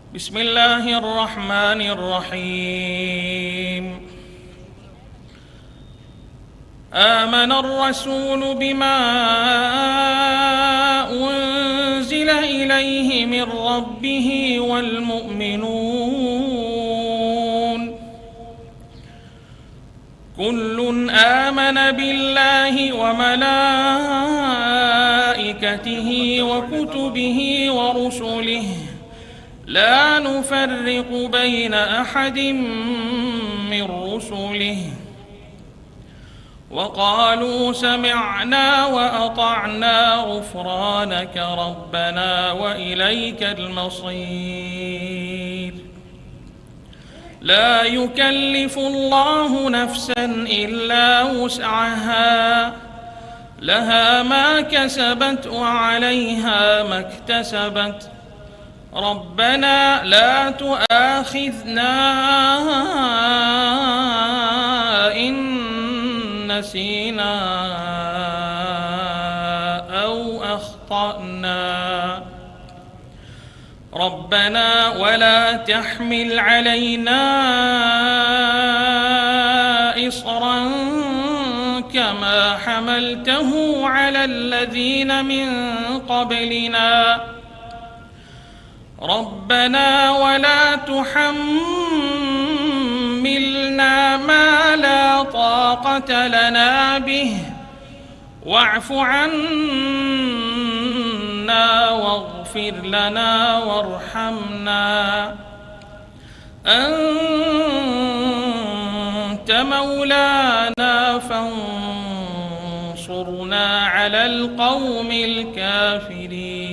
بسم الله الرحمن الرحيم. آمن الرسول بما أنزل إليه من ربه والمؤمنون كل آمن بالله وملائكته وكتبه ورسله لا نفرق بين أحد من رسله وقالوا سمعنا وأطعنا غفرانك ربنا وإليك المصير. لا يكلف الله نفسا إلا وسعها لها ما كسبت وعليها ما اكتسبت ربنا لا تؤاخذنا إن نسينا أو أخطأنا ربنا ولا تحمل علينا إصرا كما حملته على الذين من قبلنا ربنا ولا تحملنا ما لا طاقة لنا به واعف عنا واغفر لنا وارحمنا أنت مولانا فانصرنا على القوم الكافرين.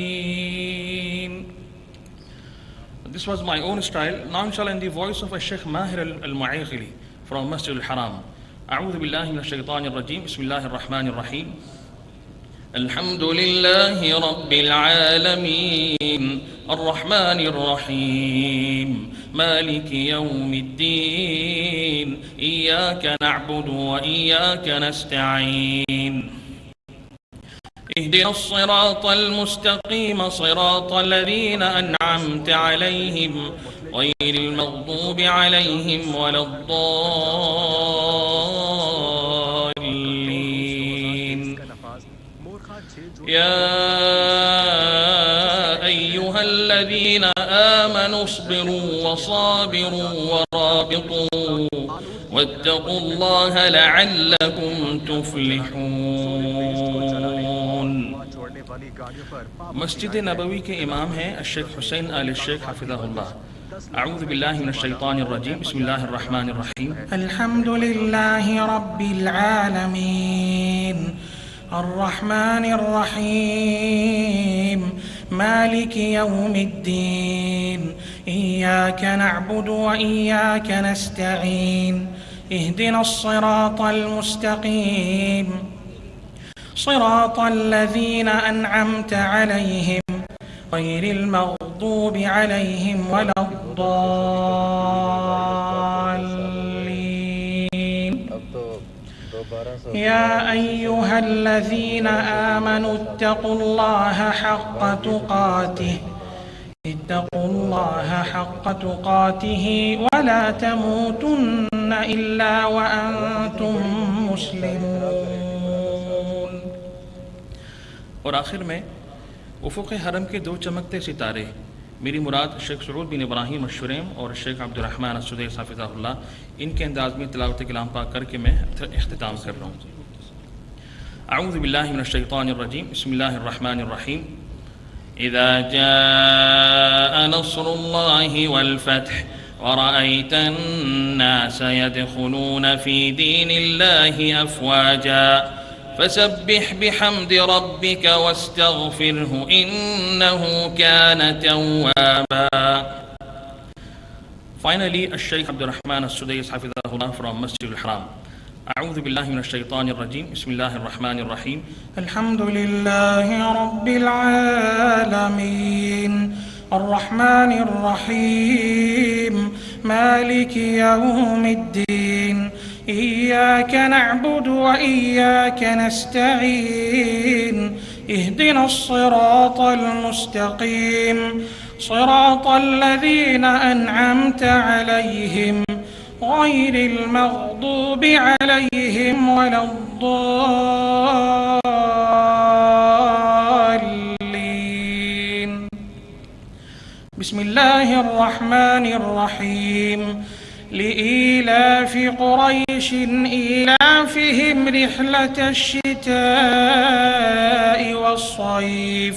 This was my own style. Now inshallah in the voice of Sheikh Mahir al-Mu'aykhili from Masjid al-Haram. أعوذ بالله من الشيطان الرجيم. بسم الله الرحمن الرحيم. الحمد لله رب العالمين الرحمن الرحيم مالك يوم الدين إياك نعبد وإياك نستعين اهدنا الصراط المستقيم صراط الذين أنعمت عليهم غير المغضوب عليهم ولا الضالين. يا أيها الذين آمنوا اصبروا وصابروا ورابطوا واتقوا الله لعلكم تفلحون. مسجد نبوی کے امام ہیں الشیخ حسین آل الشیخ حفظہ اللہ. أعوذ بالله من الشيطان الرجيم. بسم الله الرحمن الرحيم. الحمد لله رب العالمين الرحمن الرحيم مالك يوم الدين إياك نعبد وإياك نستعين اهدنا الصراط المستقيم صراط الذين أنعمت عليهم غير المغضوب عليهم ولا الضالين. يا أيها الذين آمنوا اتقوا الله حق تقاته ولا تموتن إلا وأنتم مسلمون. اور آخر میں افق حرم کے دو چمکتے ستارے میری مراد شیخ سعود بن ابراہیم الشریم اور شیخ عبد الرحمن السدیس حفظہ اللہ ان کے انداز میں تلاوت کلام پاک کر کے میں اختتام کر رہا ہوں. اعوذ باللہ من الشیطان الرجیم. بسم اللہ الرحمن الرحیم. اذا جاء نصر اللہ والفتح ورأيت الناس يدخلون في دين الله أفواجا فسبح بحمد ربك واستغفره إنه كان توابا. Finally, الشيخ عبد الرحمن السديس حفظه الله from Masjid al-Haram. أعوذ بالله من الشيطان الرجيم. بسم الله الرحمن الرحيم. الحمد لله رب العالمين الرحمن الرحيم مالك يوم الدين إياك نعبد وإياك نستعين اهدنا الصراط المستقيم صراط الذين أنعمت عليهم غير المغضوب عليهم ولا الضالين. بسم الله الرحمن الرحيم. لإيلاف قريش إيلافهم رحلة الشتاء والصيف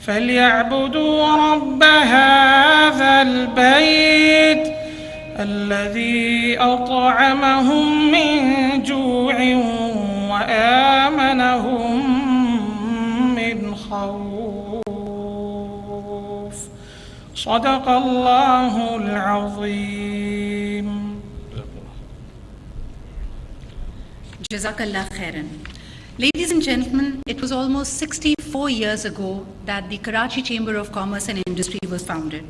فليعبدوا رب هذا البيت الذي أطعمهم من جوع وآمنهم من خوف. صدق الله العظيم. Jazakallah khairan. Ladies and gentlemen, it was almost 64 years ago that the Karachi Chamber of Commerce and Industry was founded.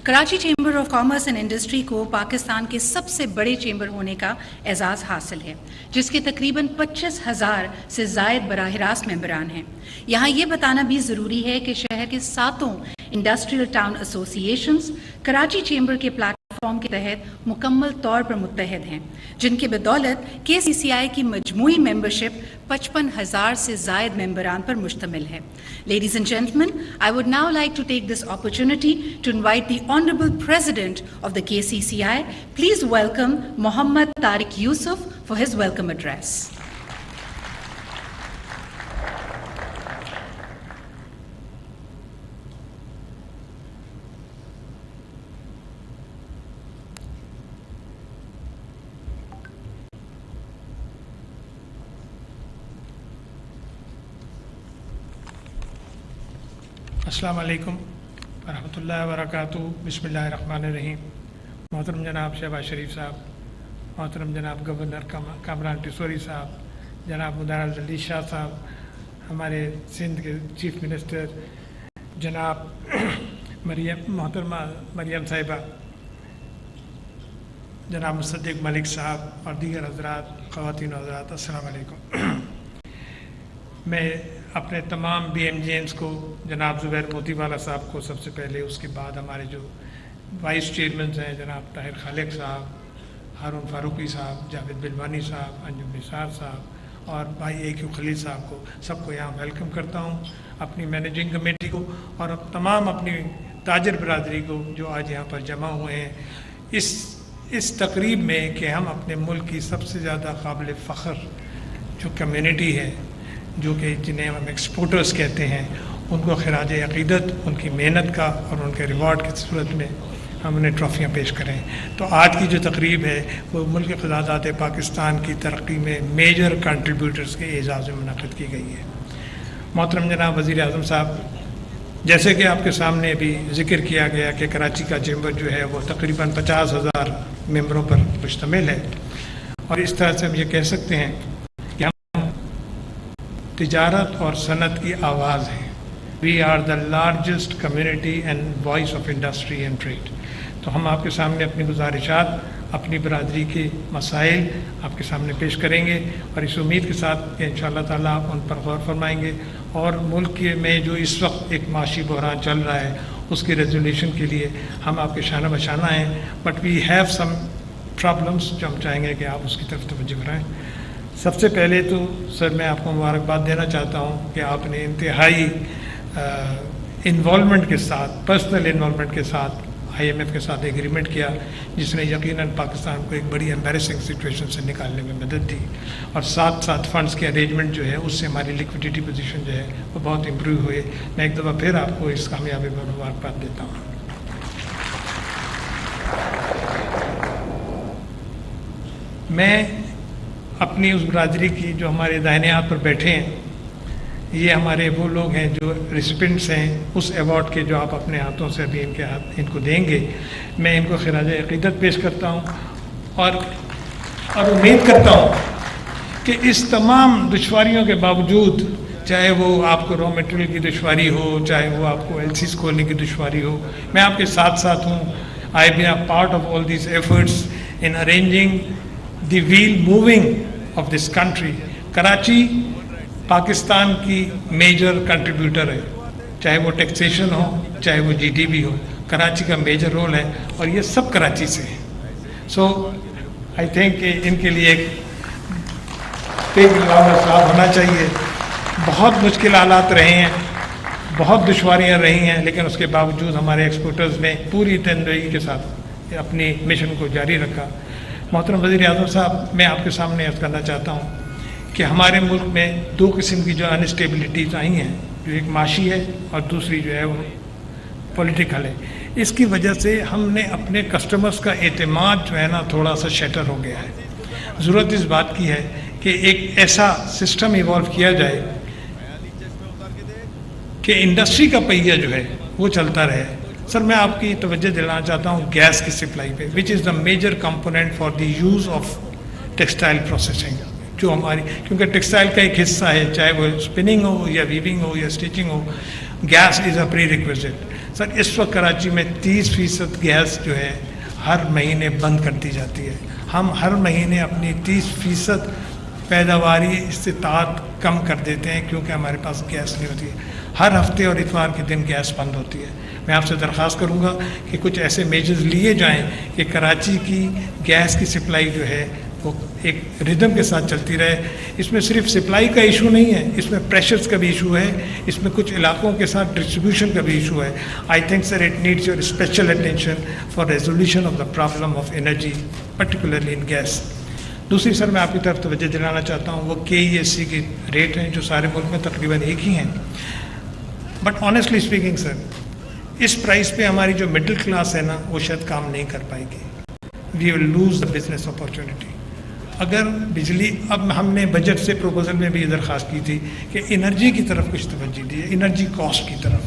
Karachi Chamber of Commerce and Industry کو پاکستان کے سب سے بڑے چیمبر ہونے کا اعزاز حاصل ہے، جس کے تقریباً 25,000 سے زائد براہ راست ممبران ہیں. یہاں یہ بتانا بھی ضروری ہے کہ شہر کے 7 industrial town associations Karachi chamber کے پلیٹ فارم کے تحت مکمل طور پر متحد ہیں، جن کے بدولت KCCI کی مجموعی ممبرشپ 55,000 سے زائد ممبران پر مشتمل ہے. Ladies and gentlemen, I would now like to take this opportunity to invite the Honorable President of the KCCI. Please welcome Muhammad Tariq Yusuf for his welcome address. السلام علیکم ورحمۃ اللہ وبرکاتہ. بسم اللہ الرحمن الرحیم. محترم جناب شہباز شریف صاحب، محترم جناب گورنر کامران ٹیسوری صاحب، جناب مدیر علی شاہ صاحب، ہمارے سندھ کے چیف منسٹر جناب محترمہ مریم صاحبہ، جناب مصدق ملک صاحب اور دیگر حضرات، خواتین و حضرات، السلام علیکم. میں اپنے تمام BMGNs کو، جناب زبیر موتی والا صاحب کو سب سے پہلے، اس کے بعد ہمارے جو وائس چیئرمنز ہیں جناب طاہر خالق صاحب، ہارون فاروقی صاحب، جاوید بلوانی صاحب، انجم نثار صاحب اور بھائی AQ خلیل صاحب کو، سب کو یہاں ویلکم کرتا ہوں. اپنی مینیجنگ کمیٹی کو اور تمام اپنی تاجر برادری کو جو آج یہاں پر جمع ہوئے ہیں اس تقریب میں کہ ہم اپنے ملک کی سب سے زیادہ قابل فخر جو کمیونٹی ہے، جو کہ جنہیں ہم ایکسپورٹرز کہتے ہیں، ان کو خراج عقیدت ان کی محنت کا اور ان کے ریوارڈ کی صورت میں ہم انہیں ٹرافیاں پیش کریں. تو آج کی جو تقریب ہے وہ ملک قرارداد پاکستان کی ترقی میں میجر کنٹریبیوٹرز کے اعزاز میں منعقد کی گئی ہے. محترم جناب وزیر اعظم صاحب، جیسے کہ آپ کے سامنے بھی ذکر کیا گیا کہ کراچی کا چیمبر جو ہے وہ تقریباً 50,000 ممبروں پر مشتمل ہے، اور اس طرح سے ہم یہ کہہ سکتے ہیں تجارت اور صنعت کی آواز ہے. We are the largest community and voice of industry and trade. تو ہم آپ کے سامنے اپنی گزارشات، اپنی برادری کے مسائل آپ کے سامنے پیش کریں گے، اور اس امید کے ساتھ کہ انشاءاللہ تعالیٰ آپ ان پر غور فرمائیں گے، اور ملک میں جو اس وقت ایک معاشی بحران چل رہا ہے اس کے ریزولیوشن کے لیے ہم آپ کے شانہ بشانہ ہیں. But we have some problems جو ہم چاہیں گے کہ آپ اس کی طرف توجہ کرائیں. سب سے پہلے تو سر میں آپ کو مبارکباد دینا چاہتا ہوں کہ آپ نے انتہائی انوالومنٹ کے ساتھ، پرسنل انوالومنٹ کے ساتھ IMF کے ساتھ ایگریمنٹ کیا، جس نے یقیناً پاکستان کو ایک بڑی ایمبیرسنگ سچویشن سے نکالنے میں مدد دی، اور ساتھ ساتھ فنڈز کے ارینجمنٹ جو ہے اس سے ہماری لیکوڈیٹی پوزیشن جو ہے وہ بہت امپروو ہوئے. میں ایک دفعہ پھر آپ کو اس کامیابی پر مبارکباد دیتا ہوں. میں اپنی اس برادری کی جو ہمارے دائنے ہاتھ پر بیٹھے ہیں، یہ ہمارے وہ لوگ ہیں جو ریسیپینٹس ہیں اس ایوارڈ کے جو آپ اپنے ہاتھوں سے ابھی ان کو دیں گے. میں ان کو خراج عقیدت پیش کرتا ہوں اور امید کرتا ہوں کہ اس تمام دشواریوں کے باوجود، چاہے وہ آپ کو را میٹیریل کی دشواری ہو، چاہے وہ آپ کو LCs کھولنے کی دشواری ہو، میں آپ کے ساتھ ساتھ ہوں. I have been a part of all these efforts in arranging the wheel moving of this country. Karachi Pakistan کی میجر کنٹریبیوٹر ہے، چاہے وہ ٹیکسیشن ہو, چاہے وہ جی ڈی بی ہو. کراچی کا میجر رول ہے اور یہ سب کراچی سے ہے. سو آئی تھنک کہ ان کے لیے ایک صاف ہونا چاہیے. بہت مشکل حالات رہے ہیں, بہت دشواریاں رہی ہیں, لیکن اس کے باوجود ہمارے ایکسپورٹرز نے پوری تندرستی کے ساتھ اپنی مشن کو جاری رکھا. محترم وزیر اعظم صاحب, میں آپ کے سامنے عرض کرنا چاہتا ہوں کہ ہمارے ملک میں دو قسم کی جو انسٹیبلٹیز آئی ہیں, جو ایک معاشی ہے اور دوسری جو ہے وہ پولیٹیکل ہے. اس کی وجہ سے ہم نے اپنے کسٹمرز کا اعتماد جو ہے نا تھوڑا سا شیٹر ہو گیا ہے. ضرورت اس بات کی ہے کہ ایک ایسا سسٹم ایوالو کیا جائے کہ انڈسٹری کا پہیہ جو ہے وہ چلتا رہے. سر میں آپ کی توجہ دلانا چاہتا ہوں گیس کی سپلائی پہ, which is the major component for the use of textile processing, جو ہماری, کیونکہ ٹیکسٹائل کا ایک حصہ ہے, چاہے وہ اسپننگ ہو یا ویونگ ہو یا اسٹیچنگ ہو, گیس از اے پری ریکویزٹ. سر اس وقت کراچی میں 30% گیس جو ہے ہر مہینے بند کر دی جاتی ہے. ہم ہر مہینے اپنی 30% پیداواری استطاعت کم کر دیتے ہیں کیونکہ ہمارے پاس گیس نہیں ہوتی ہے. ہر ہفتے اور اتوار کے دن گیس بند ہوتی ہے. میں آپ سے درخواست کروں گا کہ کچھ ایسے میجرز لیے جائیں کہ کراچی کی گیس کی سپلائی جو ہے وہ ایک ردم کے ساتھ چلتی رہے. اس میں صرف سپلائی کا ایشو نہیں ہے, اس میں پریشرز کا بھی ایشو ہے, اس میں کچھ علاقوں کے ساتھ ڈسٹریبیوشن کا بھی ایشو ہے. I think sir it needs your special attention for resolution of the problem of energy particularly in gas. دوسری سر میں آپ کی طرف توجہ دلانا چاہتا ہوں, وہ KESC کے ریٹ ہیں جو سارے ملک میں تقریباً ایک ہی ہیں. بٹ آنیسٹلی اسپیکنگ سر, اس پرائز پہ ہماری جو مڈل کلاس ہے نا وہ شاید کام نہیں کر پائے گی. We will lose the business opportunity. اگر بجلی, اب ہم نے بجٹ سے پروپوزل میں بھی یہ درخواست کی تھی کہ انرجی کی طرف کچھ توجہ دی ہے, انرجی کاسٹ کی طرف.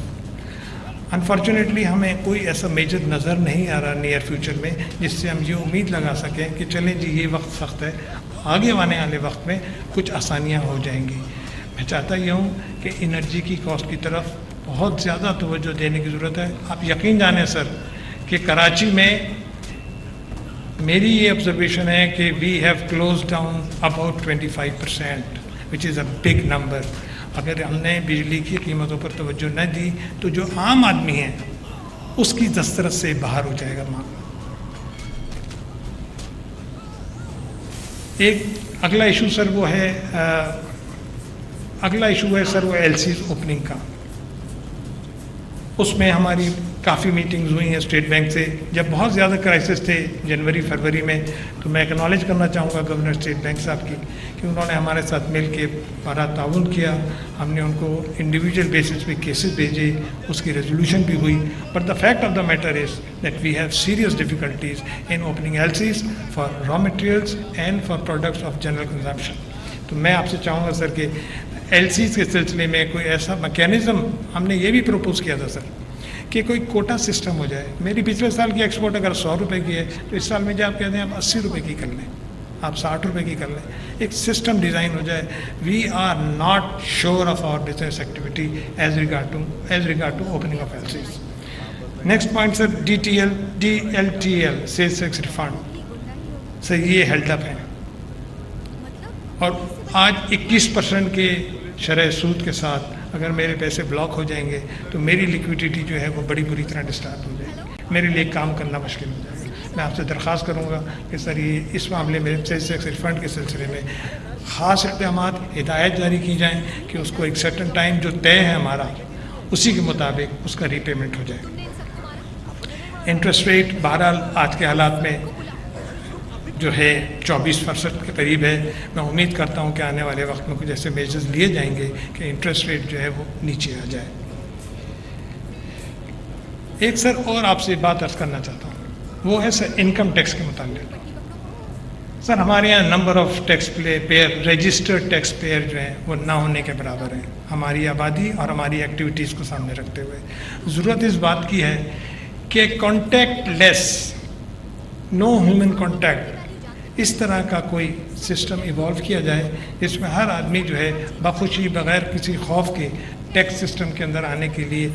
انفارچونیٹلی ہمیں کوئی ایسا میجر نظر نہیں آ رہا نیئر فیوچر میں جس سے ہم یہ امید لگا سکیں کہ چلیں جی یہ وقت سخت ہے, آگے آنے والے وقت میں کچھ آسانیاں ہو جائیں گی. میں چاہتا یہ ہوں کہ انرجی کی کاسٹ کی طرف بہت زیادہ توجہ دینے کی ضرورت ہے. آپ یقین جانیں سر کہ کراچی میں میری یہ آبزرویشن ہے کہ we have close down about 25%, which is a big number. اگر ہم نے بجلی کی قیمتوں پر توجہ نہ دی تو جو عام آدمی ہیں اس کی دسترس سے باہر ہو جائے گا معاملہ. ایک اگلا ایشو سر وہ ہے سر وہ LC's اوپننگ کا. اس میں ہماری کافی میٹنگز ہوئی ہیں اسٹیٹ بینک سے. جب بہت زیادہ کرائسس تھے جنوری فروری میں, تو میں ایکنالج کرنا چاہوں گا گورنر اسٹیٹ بینک صاحب کی کہ انہوں نے ہمارے ساتھ مل کے بڑا تعاون کیا. ہم نے ان کو انڈیویجول بیسس پہ کیسز بھیجے, اس کی ریزولوشن بھی ہوئی. But the fact of the matter is that we have serious difficulties in opening LC's for raw materials and for products of general consumption. تو میں آپ سے چاہوں گا سر کہ LC's کے سلسلے میں کوئی ایسا میکینزم, ہم نے یہ بھی پروپوز کیا تھا سر کہ کوئی کوٹا سسٹم ہو جائے. میری پچھلے سال کی ایکسپورٹ اگر 100 روپے کی ہے تو اس سال میں جو آپ کہتے ہیں آپ 80 روپے کی کر لیں, آپ 60 روپے کی کر لیں. ایک سسٹم ڈیزائن ہو جائے. We are not sure of our business activity as regard to opening of LC's. Next point sir DLTL sales tax refund. Sir یہ ہیلڈ اپ ہے اور آج 21% کے شرح سود کے ساتھ اگر میرے پیسے بلاک ہو جائیں گے تو میری لیکویڈیٹی جو ہے وہ بڑی بری طرح ڈسٹرب ہو جائے گی, میرے لیے کام کرنا مشکل ہو جائے گا. میں آپ سے درخواست کروں گا کہ سر یہ اس معاملے میں سیلز ٹیکس ریفنڈ کے سلسلے میں خاص اقدامات, ہدایت جاری کی جائیں کہ اس کو ایک سرٹن ٹائم جو طے ہے ہمارا اسی کے مطابق اس کا ری پیمنٹ ہو جائے. انٹرسٹ ریٹ بہرحال آج کے حالات میں جو ہے 24% کے قریب ہے. میں امید کرتا ہوں کہ آنے والے وقت میں کچھ ایسے میجرز لیے جائیں گے کہ انٹرسٹ ریٹ جو ہے وہ نیچے آ جائے. ایک سر اور آپ سے بات عرض کرنا چاہتا ہوں, وہ ہے سر انکم ٹیکس کے متعلق. سر ہمارے یہاں number of taxpayer registered taxpayer جو ہیں وہ نہ ہونے کے برابر ہیں ہماری آبادی اور ہماری ایکٹیویٹیز کو سامنے رکھتے ہوئے. ضرورت اس بات کی ہے کہ کانٹیکٹ لیس, نو ہیومن کانٹیکٹ, اس طرح کا کوئی سسٹم ایوالو کیا جائے جس میں ہر آدمی جو ہے بخوشی بغیر کسی خوف کے ٹیکس سسٹم کے اندر آنے کے لیے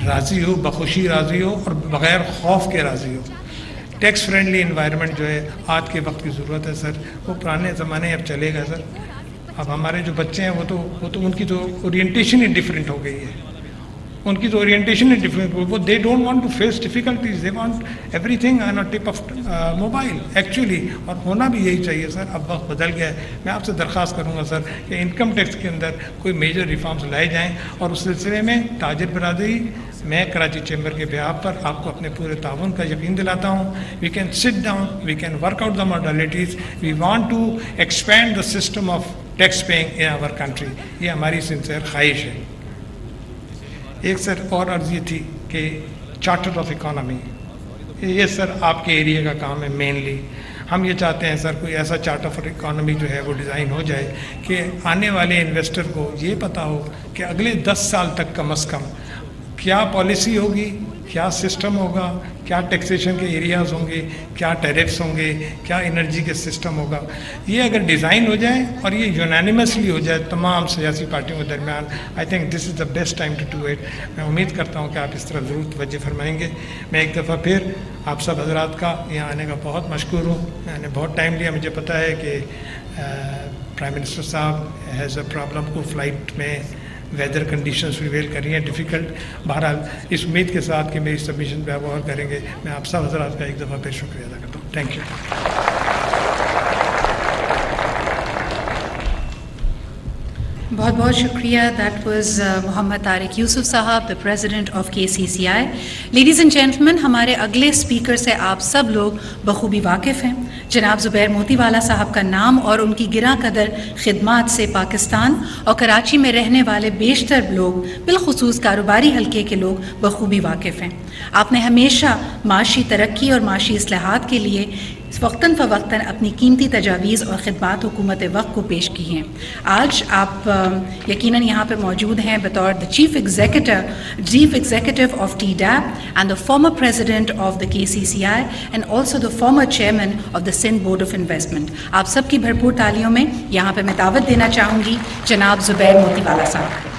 راضی ہو, بخوشی راضی ہو اور بغیر خوف کے راضی ہو. ٹیکس فرینڈلی انوائرمنٹ جو ہے آج کے وقت کی ضرورت ہے سر. وہ پرانے زمانے اب چلے گا سر. اب ہمارے جو بچے ہیں وہ تو ان کی تو اورینٹیشن ہی ڈفرینٹ ہو گئی ہے. ان کی تو اورینٹیشن ہے ڈفرینٹ. وہ they don't want to face difficulties, they want everything on a tip of mobile actually, اور ہونا بھی یہی چاہیے سر. اب وقت بدل گیا ہے. میں آپ سے درخواست کروں گا سر کہ انکم ٹیکس کے اندر کوئی میجر ریفارمز لائے جائیں, اور اس سلسلے میں تاجر برادری, میں کراچی چیمبر کے بیہاف پر آپ کو اپنے پورے تعاون کا یقین دلاتا ہوں. We can sit down, we can work out the modalities, we want to expand the system of tax paying in our country. یہ ہماری سنسیئر خواہش ہے. ایک سر اور عرض یہ تھی کہ چارٹر آف اکانومی, یہ سر آپ کے ایریا کا کام ہے مینلی. ہم یہ چاہتے ہیں سر کوئی ایسا چارٹر آف اکانومی جو ہے وہ ڈیزائن ہو جائے کہ آنے والے انویسٹر کو یہ پتہ ہو کہ اگلے 10 سال تک کم از کم کیا پالیسی ہوگی, کیا سسٹم ہوگا, کیا ٹیکسیشن کے ایریاز ہوں گے, کیا ٹیرفس ہوں گے, کیا انرجی کے سسٹم ہوگا. یہ اگر ڈیزائن ہو جائے اور یہ یونانیمسلی ہو جائے تمام سیاسی پارٹیوں کے درمیان, I think this is the best time to do it. میں امید کرتا ہوں کہ آپ اس طرح ضرور توجہ فرمائیں گے. میں ایک دفعہ پھر آپ سب حضرات کا یہاں آنے کا بہت مشکور ہوں. میں نے بہت ٹائم لیا, مجھے پتہ ہے کہ پرائم منسٹر صاحب ہیز اے پرابلم کو فلائٹ میں ویدر کنڈیشنز پریویل کر رہی ہیں ڈیفیکلٹ. بہرحال اس امید کے ساتھ کہ میری سبمیشن پہ آپ غور کریں گے, میں آپ سب حضرات کا ایک دفعہ پھر شکریہ ادا کرتا ہوں. Thank you. بہت بہت شکریہ. That was Muhammad Tariq Yousuf sahib, the president of KCCI. Ladies and gentlemen, ہمارے اگلے اسپیکر سے آپ سب لوگ بخوبی واقف ہیں. جناب زبیر موتی والا صاحب کا نام اور ان کی گراں قدر خدمات سے پاکستان اور کراچی میں رہنے والے بیشتر لوگ, بالخصوص کاروباری حلقے کے لوگ, بخوبی واقف ہیں. آپ نے ہمیشہ معاشی ترقی اور معاشی اصلاحات کے لیے وقتاً فوقتاً اپنی قیمتی تجاویز اور خدمات حکومت وقت کو پیش کی ہیں. آج آپ یقیناً یہاں پہ موجود ہیں بطور the chief executive of TDAP and the former president of the KCCI and also the former chairman of the Sindh board of investment. آپ سب کی بھرپور تالیوں میں یہاں پہ میں دعوت دینا چاہوں گی جناب زبیر موتی والا صاحب کو.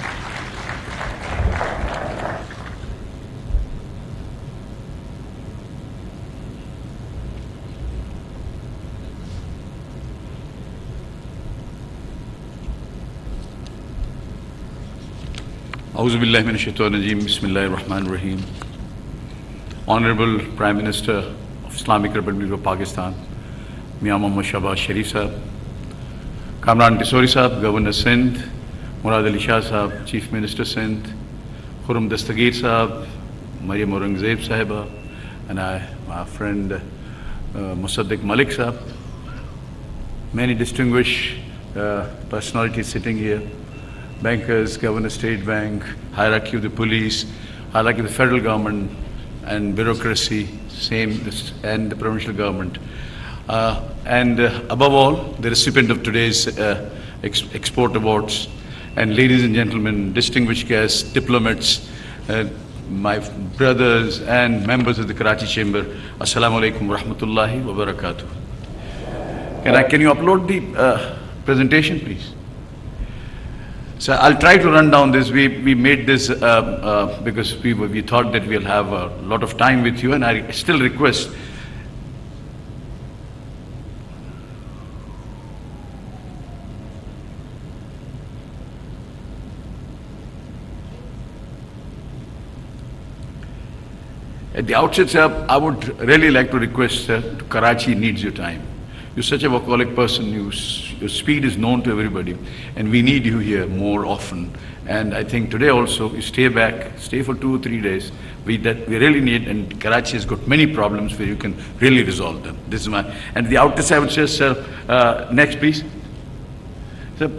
اعوذ باللہ من الشیطان الرجیم, بسم اللہ الرحمن الرحیم. Honorable Prime Minister of Islamic Republic of Pakistan, میاں محمد شہباز شریف صاحب, کامران ڈسوری صاحب گورنر سندھ, مراد علی شاہ صاحب چیف منسٹر سندھ, خرم دستگیر صاحب, مریم اورنگزیب صاحبہ, and my friend Musaddiq Malik صاحب, many distinguished personalities sitting here, bankers, Governor State Bank, hierarchy of the police, hierarchy of the federal government and bureaucracy, and the provincial government. And above all, the recipient of today's Export Awards, and ladies and gentlemen, distinguished guests, diplomats, my brothers and members of the Karachi Chamber, Assalamu alaikum wa rahmatullahi wa barakatuh. Can you upload the presentation, please? So I'll try to run down this. We made this because we thought that we'll have a lot of time with you, and I still request at the outset, sir, I would really like to request, sir, Karachi needs your time. You're such a workaholic person, your speed is known to everybody, and we need you here more often. And I think today also, you stay back, stay for 2 or 3 days. We really need, and Karachi has got many problems where you can really resolve them. This is and at the outset I would say, sir, next please. Sir,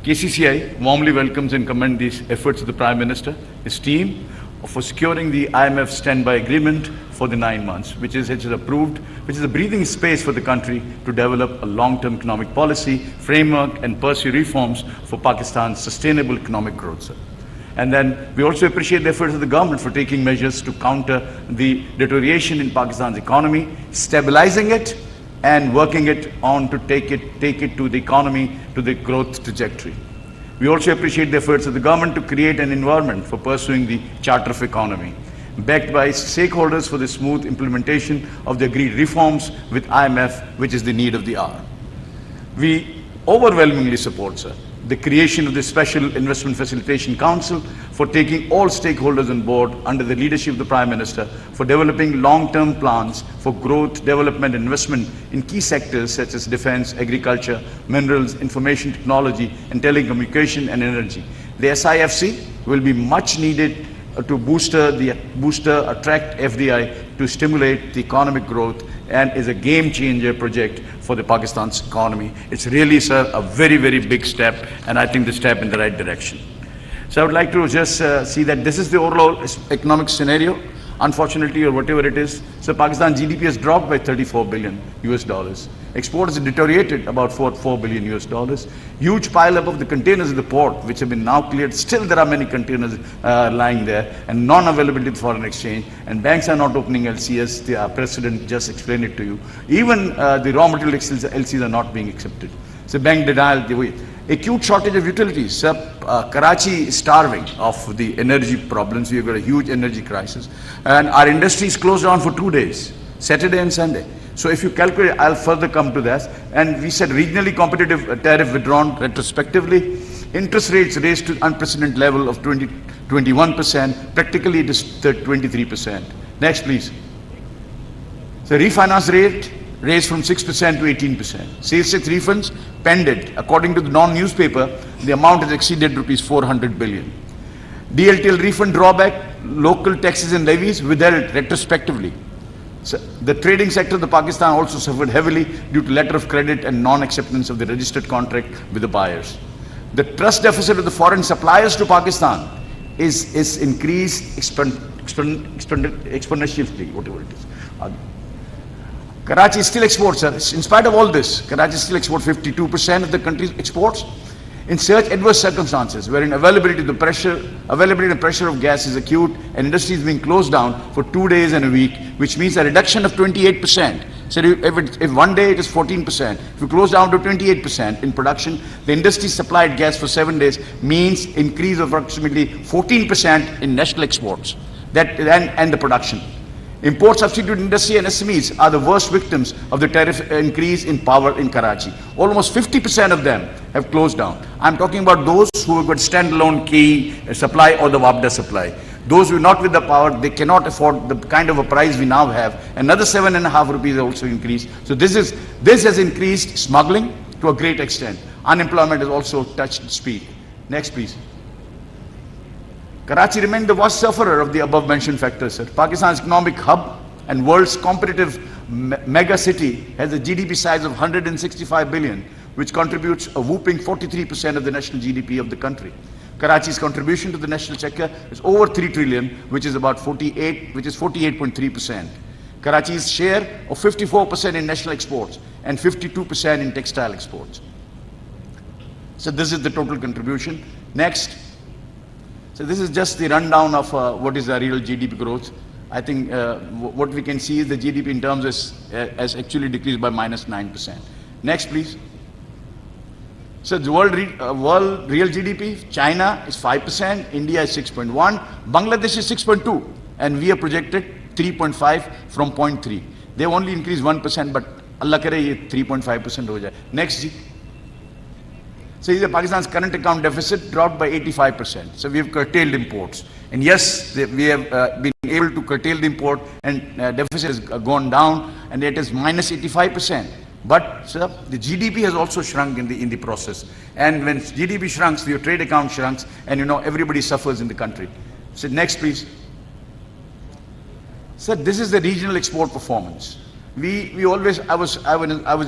KCCI warmly welcomes and commends these efforts of the Prime Minister, his team, for securing the IMF standby agreement for the 9 months, which is approved, which is a breathing space for the country to develop a long-term economic policy framework and pursue reforms for Pakistan's sustainable economic growth, sir. And then we also appreciate the efforts of the government for taking measures to counter the deterioration in Pakistan's economy, stabilizing it and working it on to take it to the economy, to the growth trajectory. We also appreciate the efforts of the government to create an environment for pursuing the Charter of Economy, backed by stakeholders for the smooth implementation of the agreed reforms with IMF, which is the need of the hour. We overwhelmingly support, sir, the creation of the Special Investment Facilitation Council for taking all stakeholders on board under the leadership of the Prime Minister for developing long-term plans for growth, development and investment in key sectors such as defense, agriculture, minerals, information technology and telecommunication and energy. The SIFC will be much needed to booster, attract FDI to stimulate the economic growth and is a game changer project for the Pakistan's economy. It's really, sir, a very, very big step, and I think the step in the right direction. So I would like to just see that this is the overall economic scenario. Unfortunately, or whatever it is, so Pakistan's GDP has dropped by 34 billion US dollars. Exports have deteriorated about 4 billion US dollars. Huge pile up of the containers in the port, which have been now cleared. Still there are many containers lying there, and non-availability of foreign exchange, and banks are not opening LCS. The president just explained it to you. Even the raw material LCs are not being accepted. So bank denial, acute shortage of utilities. Karachi is starving of the energy problems. We have got a huge energy crisis. And our industry is closed down for 2 days, Saturday and Sunday. So if you calculate, I'll further come to that. And we said regionally competitive tariff withdrawn retrospectively. Interest rates raised to unprecedented level of 21%. Practically it is 23%. Next, please. So refinance rate raised from 6% to 18%. Sales tax refunds pended. According to the non-newspaper, the amount has exceeded rupees 400 billion. DLTL refund drawback, local taxes and levies withheld retrospectively. So the trading sector of the Pakistan also suffered heavily due to letter of credit and non-acceptance of the registered contract with the buyers. The trust deficit of the foreign suppliers to Pakistan is increased exponentially, whatever it is. Karachi still exports, sir. In spite of all this, Karachi still exports 52% of the country's exports. In such adverse circumstances, wherein availability and pressure of gas is acute and industry is being closed down for 2 days and a week, which means a reduction of 28%. So if 1 day it is 14%, if you close down to 28% in production, the industry supplied gas for 7 days means increase of approximately 14% in national exports and the production. Import substitute industry and SMEs are the worst victims of the tariff increase in power in Karachi. Almost 50% of them have closed down. I'm talking about those who have got standalone key supply or the WAPDA supply. Those who are not with the power, they cannot afford the kind of a price we now have. Another 7.5 rupees also increased. So this has increased smuggling to a great extent. Unemployment has also touched its peak. Next, please. Karachi remained the worst sufferer of the above mentioned factors, sir. Pakistan's economic hub and world's competitive mega city has a GDP size of 165 billion, which contributes a whooping 43% of the national GDP of the country. Karachi's contribution to the national sector is over 3 trillion, which is about 48.3%. Karachi's share of 54% in national exports and 52% in textile exports. So this is the total contribution. Next. So this is just the rundown of what is the real GDP growth. I think what we can see is the GDP in terms has actually decreased by -9%. Next, please. So the world real GDP, China is 5%, India is 6.1, Bangladesh is 6.2, and we are projected 3.5 from 0.3. They've only increased 1%, but Allah kare ye 3.5% ho jaye. Next, ji. So Pakistan's current account deficit dropped by 85%. So we have curtailed imports. And yes, we have been able to curtail the import, and deficit has gone down, and it is -85%. But sir, the GDP has also shrunk in the process. And when GDP shrinks, your trade account shrinks, and everybody suffers in the country. So next, please. Sir, this is the regional export performance. I was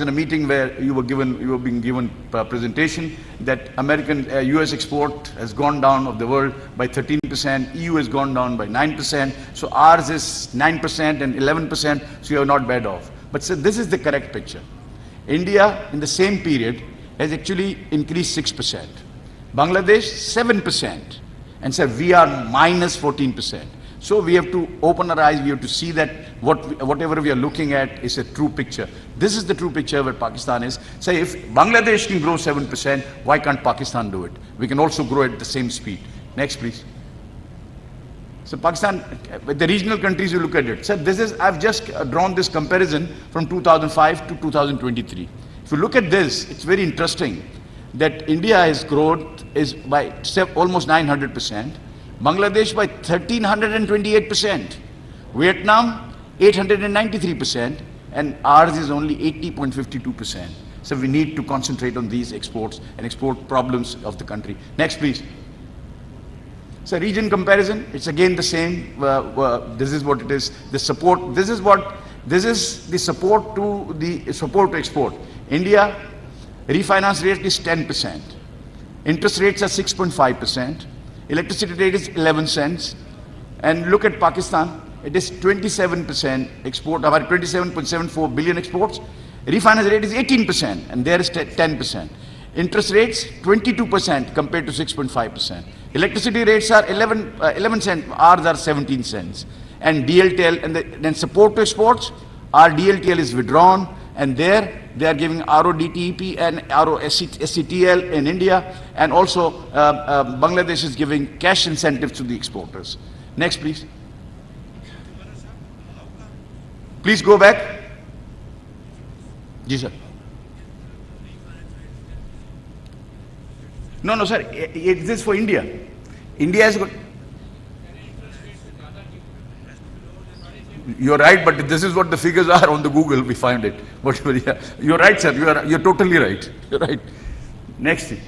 in a meeting where you were being given a presentation that US export has gone down of the world by 13%, EU has gone down by 9%, so ours is 9% and 11%, so you are not bad off. But sir, this is the correct picture. India in the same period has actually increased 6%. Bangladesh 7%, and sir, we are -14%. So we have to open our eyes, we have to see that whatever we are looking at is a true picture. This is the true picture where Pakistan is. Say if Bangladesh can grow 7%, why can't Pakistan do it? We can also grow at the same speed. Next, please. So Pakistan, the regional countries, you look at it. So I've just drawn this comparison from 2005 to 2023. If you look at this, it's very interesting. that India's growth is by almost 900%, Bangladesh by 1328%, Vietnam 893%, and ours is only 80.52%. So we need to concentrate on these exports and export problems of the country. Next, please. So region comparison, it's again the same. This is what it is. The support. This is the support to export. India, refinance rate is 10%. Interest rates are 6.5%. Electricity rate is 11 cents. And look at Pakistan. It is 27% export. About 27.74 billion exports. Refinance rate is 18%, and there is 10%. Interest rates 22% compared to 6.5%. Electricity rates are 11 cents. Ours are 17 cents. And DLTL and then support to exports. Our DLTL is withdrawn, and there they are giving RODTEP and ROSCTL in India, and also Bangladesh is giving cash incentives to the exporters. Next, please. Please go back. Ji, sir. No, sir. This is for India. India has got. You're right, but this is what the figures are on the Google. We find it. But yeah, you're right, sir. You're totally right. You're right. Next thing.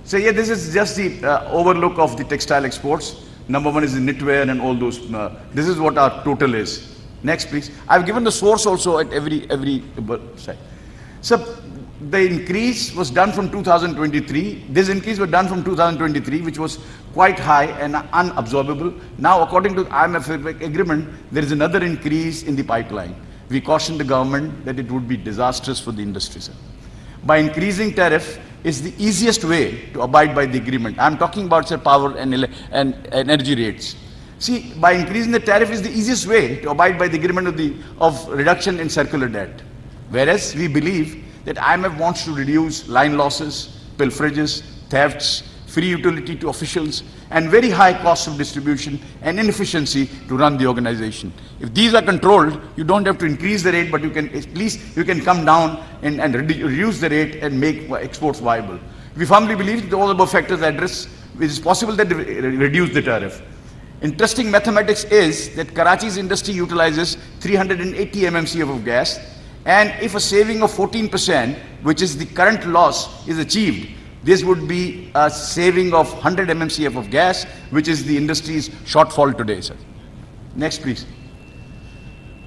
So yeah, this is just the overlook of the textile exports. Number one is the knitwear and all those. This is what our total is. Next, please. I've given the source also at every side. So the increase was done from 2023. This increase was done from 2023, which was quite high and unabsorbable. Now, according to IMF agreement, there is another increase in the pipeline. We caution the government that it would be disastrous for the industry, sir. By increasing tariff is the easiest way to abide by the agreement. I'm talking about, sir, power and energy rates. See, by increasing the tariff is the easiest way to abide by the agreement of reduction in circular debt. Whereas we believe that IMF wants to reduce line losses, pilferages, thefts, free utility to officials, and very high cost of distribution and inefficiency to run the organization. If these are controlled, you don't have to increase the rate, but you can at least you can come down and reduce the rate and make exports viable. We firmly believe that all above factors address, it is possible that reduce the tariff. Interesting mathematics is that Karachi's industry utilizes 380 mmcf of gas, and if a saving of 14%, which is the current loss, is achieved, this would be a saving of 100 mmcf of gas, which is the industry's shortfall today, sir. Next, please.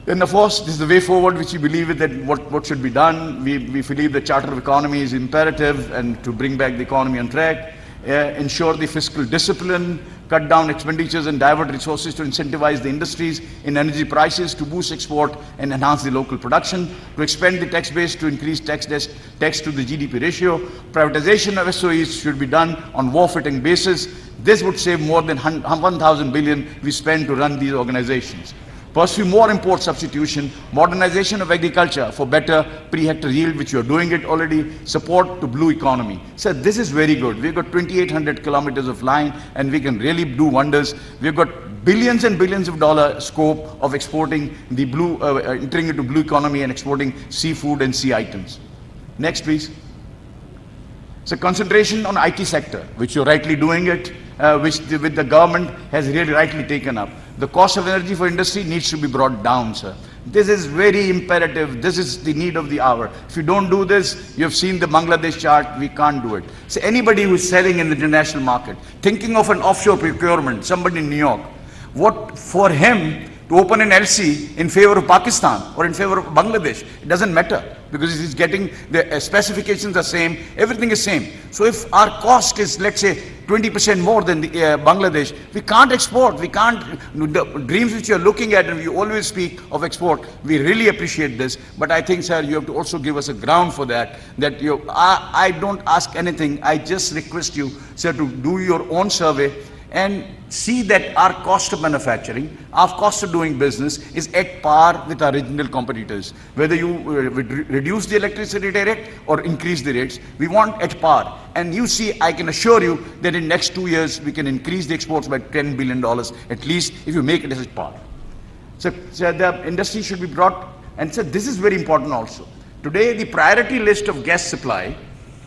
Then, of course, this is the way forward, which we believe that what should be done. We believe the Charter of Economy is imperative and to bring back the economy on track. Ensure the fiscal discipline, cut down expenditures and divert resources to incentivize the industries in energy prices to boost export and enhance the local production, to expand the tax base to increase tax to the GDP ratio. Privatization of SOEs should be done on war-fitting basis. This would save more than 1,000 billion we spend to run these organizations. Pursue more import substitution, modernization of agriculture for better pre-hectare yield, which you are doing it already, support to blue economy. So this is very good. We've got 2,800 kilometers of line, and we can really do wonders. We've got billions and billions of dollars scope of exporting the blue, entering into blue economy and exporting seafood and sea items. Next, please. So concentration on IT sector, which you're rightly doing it, which the government has really rightly taken up. The cost of energy for industry needs to be brought down, sir. This is very imperative. This is the need of the hour. If you don't do this, you have seen the Bangladesh chart, we can't do it. So anybody who is selling in the international market, thinking of an offshore procurement, somebody in New York, what for him to open an LC in favor of Pakistan or in favor of Bangladesh, it doesn't matter, because he's getting the specifications are same, everything is same. So if our cost is, let's say, 20% more than the Bangladesh, we can't export. We can't. The dreams which you're looking at, and we always speak of export, we really appreciate this. But I think, sir, you have to also give us a ground for that. That I don't ask anything. I just request you, sir, to do your own survey and see that our cost of manufacturing, our cost of doing business is at par with our regional competitors. Whether you reduce the electricity rate or increase the rates, we want at par. And you see, I can assure you that in next 2 years, we can increase the exports by $10 billion, at least if you make it as at par. So the industry should be brought, and so this is very important also. Today, the priority list of gas supply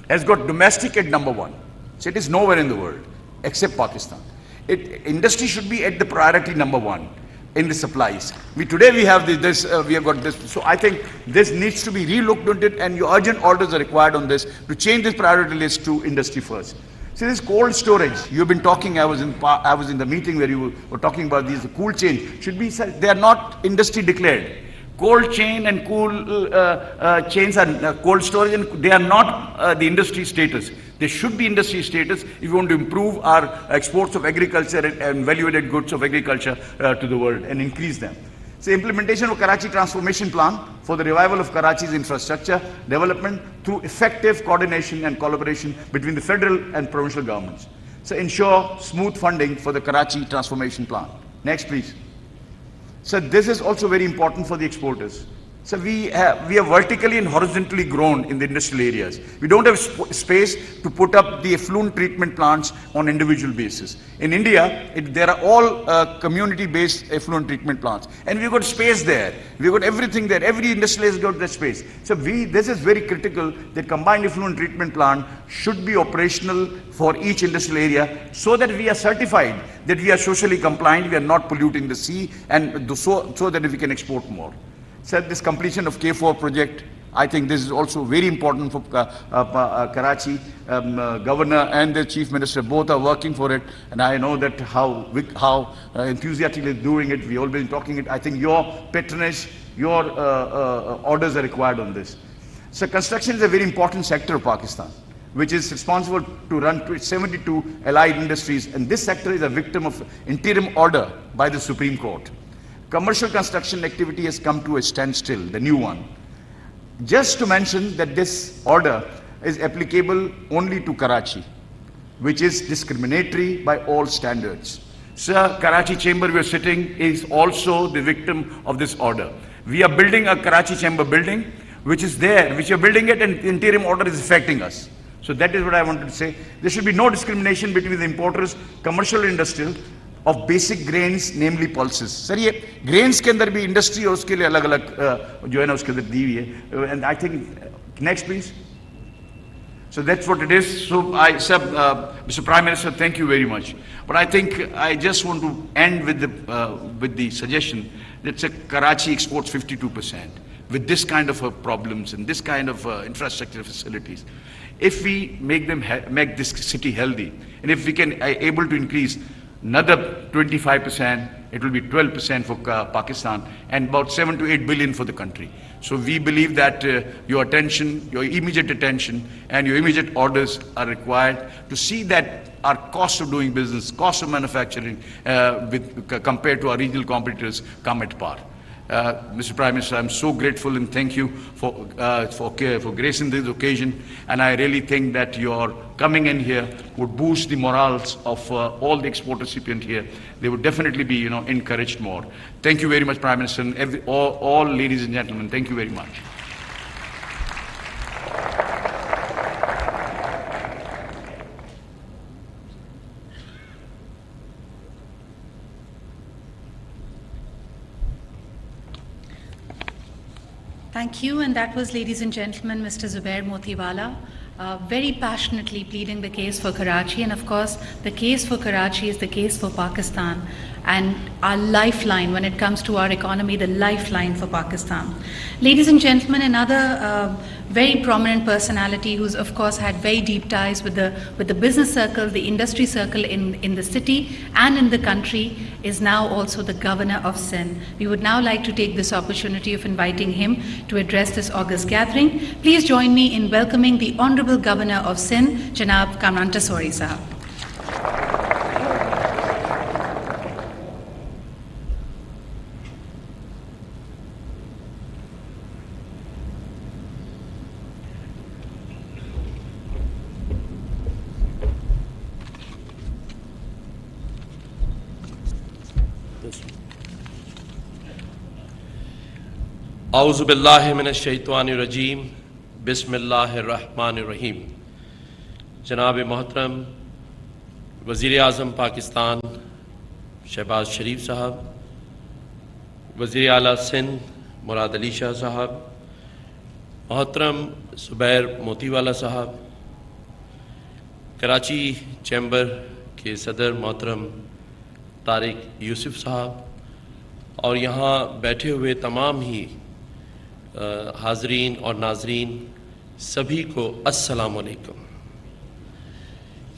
has got domestic at number 1. So it is nowhere in the world except Pakistan. Industry should be at the priority number 1 in the supplies. Today we have we have got this. So I think this needs to be relooked at it, and your urgent orders are required on this to change this priority list to industry first. See, this cold storage, you've been talking, I was in the meeting where you were talking about these, the cool chain should be, they are not industry declared. Cold chain and cool chains are cold storage, and they are not the industry status. They should be industry status if you want to improve our exports of agriculture and value-added goods of agriculture to the world and increase them. So implementation of Karachi Transformation Plan for the revival of Karachi's infrastructure development through effective coordination and collaboration between the federal and provincial governments. So ensure smooth funding for the Karachi Transformation Plan. Next, please. So this is also very important for the exporters. So we are vertically and horizontally grown in the industrial areas. We don't have space to put up the effluent treatment plants on individual basis. In India, there are all community-based effluent treatment plants, and we've got space there. We've got everything there. Every industry has got that space. So this is very critical that combined effluent treatment plant should be operational for each industrial area, so that we are certified that we are socially compliant, we are not polluting the sea, and so that we can export more. So this completion of K4 project, I think this is also very important for Karachi. Governor and the Chief Minister both are working for it, and I know that how enthusiastically doing it. We all been talking it. I think your patronage, your orders are required on this. So construction is a very important sector of Pakistan, which is responsible to run 72 allied industries, and this sector is a victim of interim order by the Supreme Court. Commercial construction activity has come to a standstill, the new one. Just to mention that this order is applicable only to Karachi, which is discriminatory by all standards. Sir, Karachi Chamber we are sitting is also the victim of this order. We are building a Karachi Chamber building, which is there, which we are building it, and the interim order is affecting us. So that is what I wanted to say. There should be no discrimination between the importers, commercial and industrial, of basic grains, namely pulses. Sir, ये grains के अंदर भी industry और उसके लिए अलग-अलग जो है ना उसके अंदर दी हुई है. And I think next, please. So that's what it is. So I said, Mr. Prime Minister, thank you very much. But I think I just want to end with the suggestion that Karachi exports 52% with this kind of problems and this kind of infrastructure facilities. If we make this city healthy, and if we can able to increase another 25%, it will be 12% for Pakistan, and about 7 to 8 billion for the country. So we believe that your attention, your immediate attention, and your immediate orders are required to see that our cost of doing business, cost of manufacturing, compared to our regional competitors, come at par. Mr. Prime Minister, I'm so grateful and thank you for gracing this occasion, and I really think that your coming in here would boost the morals of all the export recipients here. They would definitely be, encouraged more. Thank you very much, Prime Minister, and all ladies and gentlemen. Thank you very much. Thank you, and that was, ladies and gentlemen, Mr. Zubair Motiwala, very passionately pleading the case for Karachi, and of course, the case for Karachi is the case for Pakistan, and our lifeline when it comes to our economy, the lifeline for Pakistan. Ladies and gentlemen, another very prominent personality who's of course had very deep ties with the business circle, the industry circle in the city and in the country is now also the Governor of Sindh. We would now like to take this opportunity of inviting him to address this august gathering. Please join me in welcoming the Honorable Governor of Sindh, Janab Kamran Tasori Sahab. औज़ु बिल्लाहि मिनश शैतानिर रजीम बिस्मिल्लाहिर रहमानिर रहीम। जनाब मोहतरम वज़ीर आज़म पाकिस्तान शहबाज शरीफ साहब, वज़ीर आला सिंध मुराद अली शाह साहब, मोहतरम ज़ुबैर मोतीवाला साहब, کراچی چیمبر کے صدر محترم طارق یوسف صاحب اور یہاں بیٹھے ہوئے تمام ہی حاضرین اور ناظرین سبھی کو السلام علیکم۔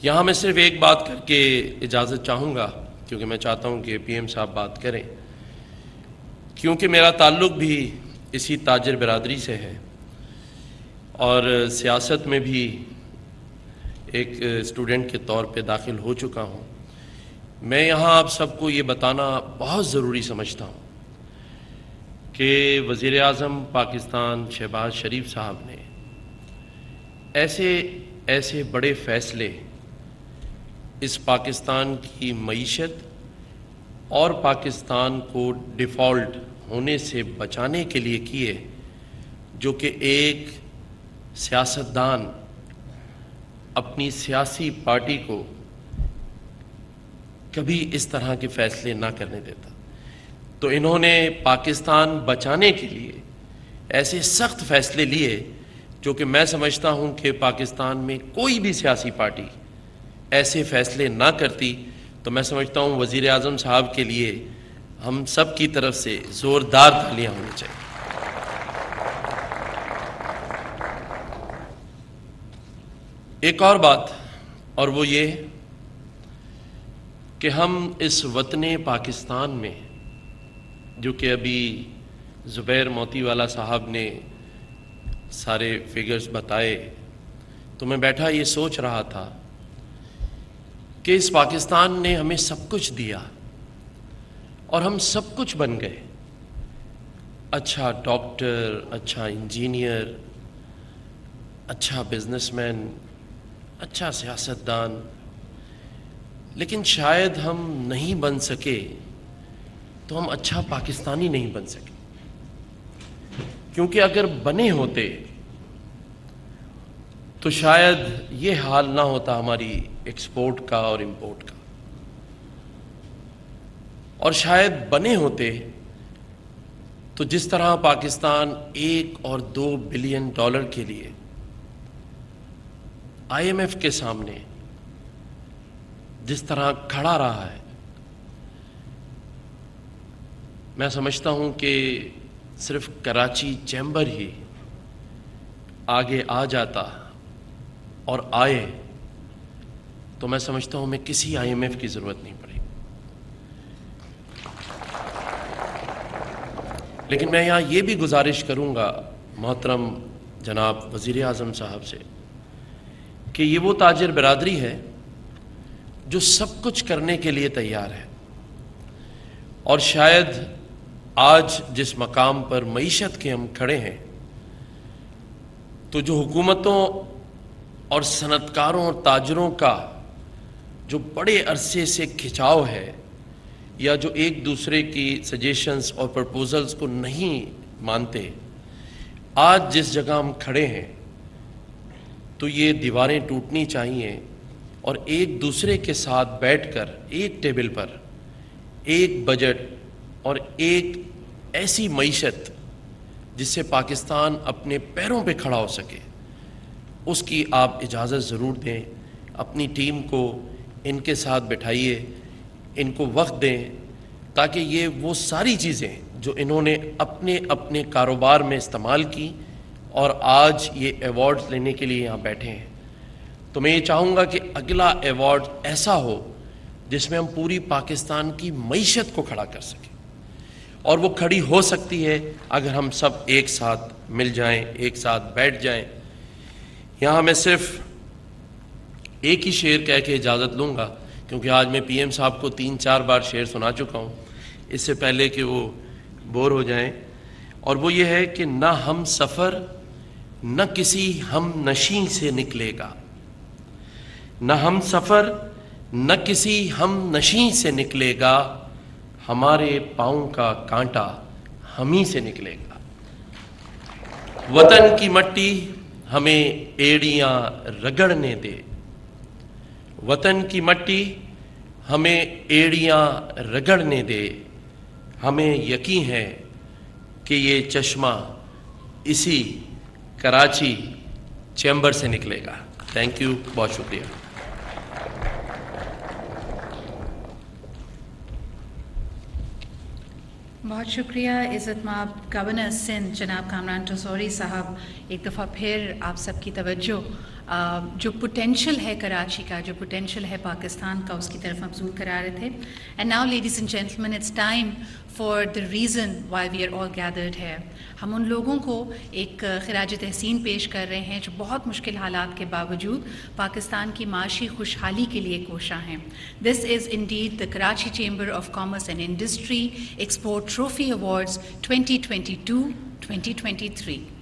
یہاں میں صرف ایک بات کر کے اجازت چاہوں گا، کیونکہ میں چاہتا ہوں کہ پی ایم صاحب بات کریں، کیونکہ میرا تعلق بھی اسی تاجر برادری سے ہے اور سیاست میں بھی ایک اسٹوڈنٹ کے طور پہ داخل ہو چکا ہوں۔ میں یہاں آپ سب کو یہ بتانا بہت ضروری سمجھتا ہوں کہ وزیر اعظم پاکستان شہباز شریف صاحب نے ایسے بڑے فیصلے اس پاکستان کی معیشت اور پاکستان کو ڈیفالٹ ہونے سے بچانے کے لیے کیے، جو کہ ایک سیاستدان اپنی سیاسی پارٹی کو کبھی اس طرح کے فیصلے نہ کرنے دیتا۔ تو انہوں نے پاکستان بچانے کے لیے ایسے سخت فیصلے لیے جو کہ میں سمجھتا ہوں کہ پاکستان میں کوئی بھی سیاسی پارٹی ایسے فیصلے نہ کرتی۔ تو میں سمجھتا ہوں وزیر اعظم صاحب کے لیے ہم سب کی طرف سے زوردار تالیاں ہونی چاہیے۔ ایک اور بات، اور وہ یہ کہ ہم اس وطن پاکستان میں، جو کہ ابھی زبیر موتی والا صاحب نے سارے فگرز بتائے، تو میں بیٹھا یہ سوچ رہا تھا کہ اس پاکستان نے ہمیں سب کچھ دیا اور ہم سب کچھ بن گئے، اچھا ڈاکٹر، اچھا انجینئر، اچھا بزنس مین، اچھا سیاستدان، لیکن شاید ہم نہیں بن سکے تو ہم اچھا پاکستانی نہیں بن سکے، کیونکہ اگر بنے ہوتے تو شاید یہ حال نہ ہوتا ہماری ایکسپورٹ کا اور امپورٹ کا، اور شاید بنے ہوتے تو جس طرح پاکستان 1 اور 2 بلین ڈالر کے لیے آئی ایم ایف کے سامنے جس طرح کھڑا رہا ہے، میں سمجھتا ہوں کہ صرف کراچی چیمبر ہی آگے آ جاتا اور آئے تو میں سمجھتا ہوں میں کسی آئی ایم ایف کی ضرورت نہیں پڑی۔ لیکن میں یہاں یہ بھی گزارش کروں گا محترم جناب وزیر اعظم صاحب سے کہ یہ وہ تاجر برادری ہے جو سب کچھ کرنے کے لیے تیار ہے، اور شاید آج جس مقام پر معیشت کے ہم کھڑے ہیں، تو جو حکومتوں اور صنعت کاروں اور تاجروں کا جو بڑے عرصے سے کھچاؤ ہے، یا جو ایک دوسرے کی سجیشنز اور پرپوزلز کو نہیں مانتے، آج جس جگہ ہم کھڑے ہیں تو یہ دیواریں ٹوٹنی چاہیے اور ایک دوسرے کے ساتھ بیٹھ کر ایک ٹیبل پر ایک بجٹ اور ایک ایسی معیشت جس سے پاکستان اپنے پیروں پہ کھڑا ہو سکے، اس کی آپ اجازت ضرور دیں۔ اپنی ٹیم کو ان کے ساتھ بٹھائیے، ان کو وقت دیں، تاکہ یہ وہ ساری چیزیں جو انہوں نے اپنے اپنے کاروبار میں استعمال کی اور آج یہ ایوارڈ لینے کے لیے یہاں بیٹھے ہیں، تو میں یہ چاہوں گا کہ اگلا ایوارڈ ایسا ہو جس میں ہم پوری پاکستان کی معیشت کو کھڑا کر سکیں، اور وہ کھڑی ہو سکتی ہے اگر ہم سب ایک ساتھ مل جائیں، ایک ساتھ بیٹھ جائیں۔ یہاں میں صرف ایک ہی شعر کہہ کے اجازت لوں گا، کیونکہ آج میں پی ایم صاحب کو 3-4 بار شعر سنا چکا ہوں، اس سے پہلے کہ وہ بور ہو جائیں، اور وہ یہ ہے کہ نہ ہم سفر نہ کسی ہم نشیں سے نکلے گا، نہ ہم سفر نہ کسی ہم نشیں سے نکلے گا، ہمارے پاؤں کا کانٹا ہم ہی سے نکلے گا۔ وطن کی مٹی ہمیں ایڑیاں رگڑنے دے، وطن کی مٹی ہمیں ایڑیاں رگڑنے دے، ہمیں یقین ہے کہ یہ چشمہ اسی کراچی چیمبر سے نکلے گا۔ تھینک یو، بہت شکریہ۔ بہت شکریہ عزت مآب گورنر سندھ جناب کامران ٹسوری صاحب، ایک دفعہ پھر آپ سب کی توجہ جو پوٹینشیل ہے کراچی کا، جو پوٹینشیل ہے پاکستان کا، اس کی طرف مبذول کرا رہے تھے. And now ladies and gentlemen, it's time for the reason why we are all gathered ہے. ہم ان لوگوں کو ایک خراج تحسین پیش کر رہے ہیں جو بہت مشکل حالات کے باوجود پاکستان کی معاشی خوشحالی کے لیے کوشاں ہیں. This is indeed the Karachi chamber of commerce and industry export trophy awards 2022-2023.